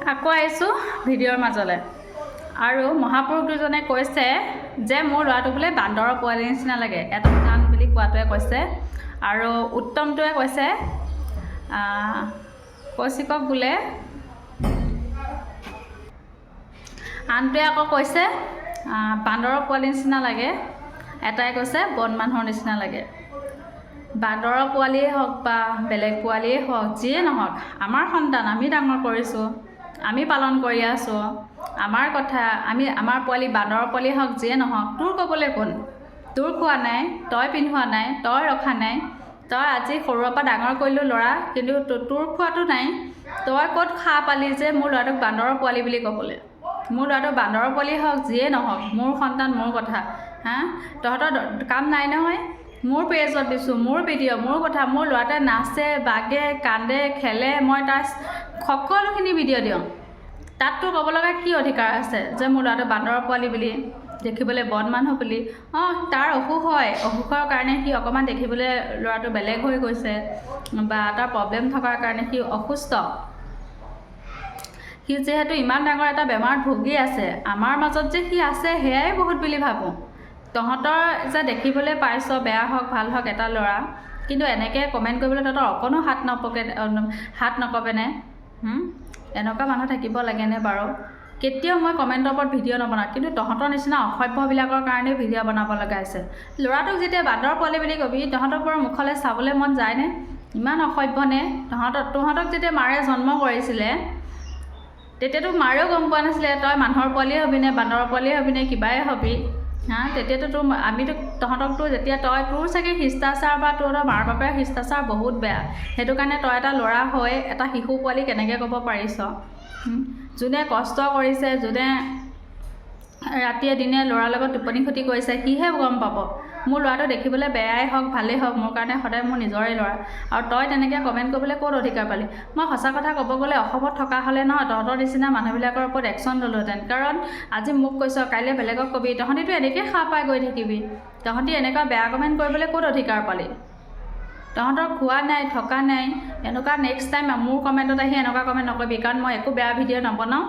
আকৌ আহিছোঁ ভিডিঅ'ৰ মাজলৈ আৰু মহাপুৰুষ দুজনে কৈছে যে মোৰ ল'ৰাটো বোলে বান্দৰৰ পোৱালি নিচিনা লাগে, এটা গান বুলি কোৱাটোৱে কৈছে। আৰু উত্তমটোৱে কৈছে কৌশিকক বোলে, আনটোৱে আকৌ কৈছে বান্দৰৰ পোৱালি নিচিনা লাগে, এটাই কৈছে বন মানুহৰ নিচিনা লাগে। বান্দৰৰ পোৱালিয়েই হওক বা বেলেগ পোৱালিয়েই হওক, যিয়ে নহওক আমাৰ সন্তান, আমি ডাঙৰ কৰিছোঁ, আমি পালন কৰি আছোঁ, আমাৰ কথা, আমাৰ পোৱালি বান্দৰৰ পোৱালি হওক যিয়ে নহওক, তোৰ ক'বলৈ কোন? তোৰ খোৱা নাই, তই পিন্ধোৱা নাই, তই ৰখা নাই, তই আজি সৰুৰে পৰা ডাঙৰ কৰিলোঁ ল'ৰা, কিন্তু তোৰ খোৱাটো নাই। তই ক'ত সাহ পালি যে মোৰ ল'ৰাটোক বান্দৰৰ পোৱালি বুলি ক'বলৈ? মোৰ ল'ৰাটো বান্দৰৰ পোৱালি হওক যিয়ে নহওক, মোৰ সন্তান, মোৰ কথা। তহঁতৰ কাম নাই নহয়? মোৰ পেজত দিছোঁ, মোৰ ভিডিঅ', মোৰ কথা, মোৰ ল'ৰাটোৱে নাচে, বাগে, কান্দে, খেলে, মই তাৰ সকলোখিনি ভিডিঅ' দিওঁ। তাততো ক'ব লগা কি অধিকাৰ আছে যে মোৰ ল'ৰাটো বান্দৰৰ পোৱালি বুলি, দেখিবলৈ বন মানুহ বুলি? তাৰ অসুখ হয়, অসুখৰ কাৰণে সি অকণমান দেখিবলৈ ল'ৰাটো বেলেগ হৈ গৈছে, বা তাৰ প্ৰব্লেম থকাৰ কাৰণে সি অসুস্থ। সি যিহেতু ইমান ডাঙৰ এটা বেমাৰত ভুগি আছে, আমাৰ মাজত যে সি আছে সেয়াই বহুত বুলি ভাবোঁ। তহঁতৰ যে দেখিবলৈ পাইছ, বেয়া হওক ভাল হওক এটা ল'ৰা, কিন্তু এনেকৈ কমেণ্ট কৰিবলৈ তহঁতৰ অকণো হাত নকঁপেনে? এনেকুৱা মানুহ থাকিব লাগেনে বাৰু? কেতিয়াও মই কমেণ্টৰ ওপৰত ভিডিঅ' নবনাওঁ, কিন্তু তহঁতৰ নিচিনা অসভ্যবিলাকৰ কাৰণেই ভিডিঅ' বনাব লগা হৈছে। ল'ৰাটোক যেতিয়া বান্দৰ পোৱালি বুলি কবি, তহঁতক বাৰু মুখলৈ চাবলৈ মন যায়নে? ইমান অসভ্যনে? তহঁতক যেতিয়া মাৰে জন্ম কৰিছিলে, তেতিয়াতো মাৰেও গম পোৱা নাছিলে তই মানুহৰ পোৱালিয়ে হবিনে, বান্দৰৰ পোৱালিয়ে হবিনে, কিবাই হবি। তেতিয়াতো তহঁতকতো যেতিয়া তোৰ চাগে শিষ্টাচাৰ বা তোৰ মাৰ বাপেৰ শিষ্টাচাৰ বহুত বেয়া, সেইটো কাৰণে তই এটা ল'ৰা হৈ এটা শিশু পোৱালি কেনেকৈ ক'ব পাৰিছ? যোনে কষ্ট কৰিছে, যোনে ৰাতিয়ে দিনে ল'ৰাৰ লগত টোপনি ক্ষতি কৰিছে, সিহে গম পাব। মোৰ ল'ৰাটো দেখিবলৈ বেয়াই হওক ভালেই হওক, মোৰ কাৰণে সদায় মোৰ নিজৰে ল'ৰা। আৰু তই তেনেকৈ কমেণ্ট কৰিবলৈ ক'ত অধিকাৰ পালি? মই সঁচা কথা ক'ব গ'লে অসমত থকা হ'লে নহয়, তহঁতৰ নিচিনা মানুহবিলাকৰ ওপৰত একশ্যন ল'লোহেঁতেন। কাৰণ আজি মোক কৈছ, কাইলৈ বেলেগক কবি, তহঁতিতো এনেকৈ সাৰ পাই গৈ থাকিবি। তহঁতি এনেকুৱা বেয়া কমেণ্ট কৰিবলৈ ক'ত অধিকাৰ পালি? তহঁতৰ খোৱা নাই, থকা নাই, এনেকুৱা নেক্সট টাইম মোৰ কমেণ্টত আহি এনেকুৱা কমেণ্ট নকৰিবি, কাৰণ মই একো বেয়া ভিডিঅ' নবনাওঁ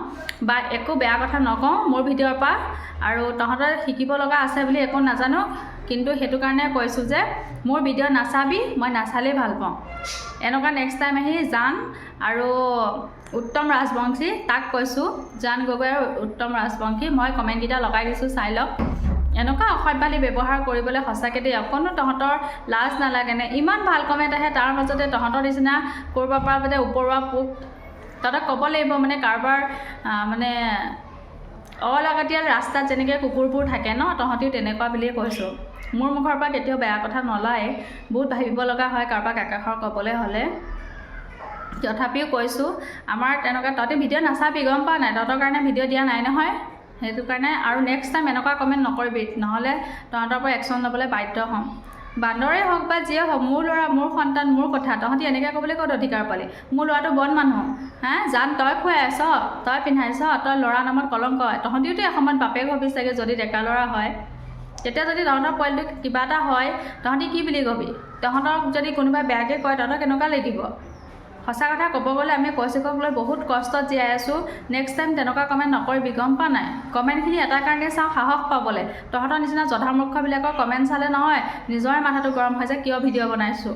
বা একো বেয়া কথা নকওঁ মোৰ ভিডিঅ'ৰ পৰা। আৰু তহঁতৰ শিকিব লগা আছে বুলি একো নাজানো, কিন্তু সেইটো কাৰণে কৈছোঁ যে মোৰ ভিডিঅ' নাচাবি, মই নাচালেই ভাল পাওঁ। এনেকুৱা নেক্সট টাইম আহি জান আৰু উত্তম ৰাজবংশী, তাক কৈছোঁ, জান গগৈ আৰু উত্তম ৰাজবংশী, মই কমেণ্টকেইটা লগাই দিছোঁ, চাই লওক। এনেকুৱা অসভ্যালি ব্যৱহাৰ কৰিবলৈ সঁচাকৈ দেই অকণো তহঁতৰ লাজ নালাগেনে? ইমান ভাল কমেণ্ট আহে, তাৰ মাজতে তহঁতৰ নিচিনা ক'ৰবাৰ পৰা মানে ওপৰুৱা পোক। তহঁতক ক'ব লাগিব মানে কাৰোবাৰ মানে অলাগতিয়াল ৰাস্তাত যেনেকৈ কুকুৰবোৰ থাকে ন, তহঁতিও তেনেকুৱা বুলিয়ে কৈছোঁ। মোৰ মুখৰ পৰা কেতিয়াও বেয়া কথা নোলায়, বহুত ভাবিব লগা হয় কাৰোবাক একাষাৰ ক'বলৈ হ'লে। তথাপিও কৈছোঁ, আমাৰ তেনেকুৱা তহঁতি ভিডিঅ' নাচাবি, গম পাৱ নাই? তহঁতৰ কাৰণে ভিডিঅ' দিয়া নাই নহয়, সেইটো কাৰণে। আৰু নেক্সট টাইম এনেকুৱা কমেণ্ট নকৰিবি, নহ'লে তহঁতৰ পৰা একশ্যন ল'বলৈ বাধ্য হ'ম। বান্দৰেই হওক বা যিয়ে হওক, মোৰ ল'ৰা, মোৰ সন্তান, মোৰ কথা, তহঁতি এনেকৈ ক'বলৈ ক'ত অধিকাৰ পালি? মোৰ ল'ৰাটো বন মানুহ, জান তই খুৱাই আছ, তই পিন্ধাইছ, তই ল'ৰা নামত কলংক। তহঁতিওতো এসময়ত বাপেক হবি চাগে যদি ডেকা ল'ৰা হয়। তেতিয়া যদি তহঁতৰ পোৱালিটোক কিবা এটা হয়, তহঁতি কি বুলি কবি? তহঁতক যদি কোনোবাই বেয়াকৈ কয়, তহঁতৰ কেনেকুৱা লাগিব? সঁচা কথা ক'ব গ'লে আমি কৌশিকক লৈ বহুত কষ্টত জীয়াই আছোঁ। নেক্সট টাইম তেনেকুৱা কমেণ্ট নকৰিবি, গম পা নাই? কমেণ্টখিনি এটা কাৰণে চাওঁ, সাহস পাবলৈ। তহঁতৰ নিচিনা জধামূৰ্খবিলাকৰ কমেণ্ট চালে নহয় নিজৰে মাথাটো গৰম হয় যে কিয় ভিডিঅ' বনাইছোঁ।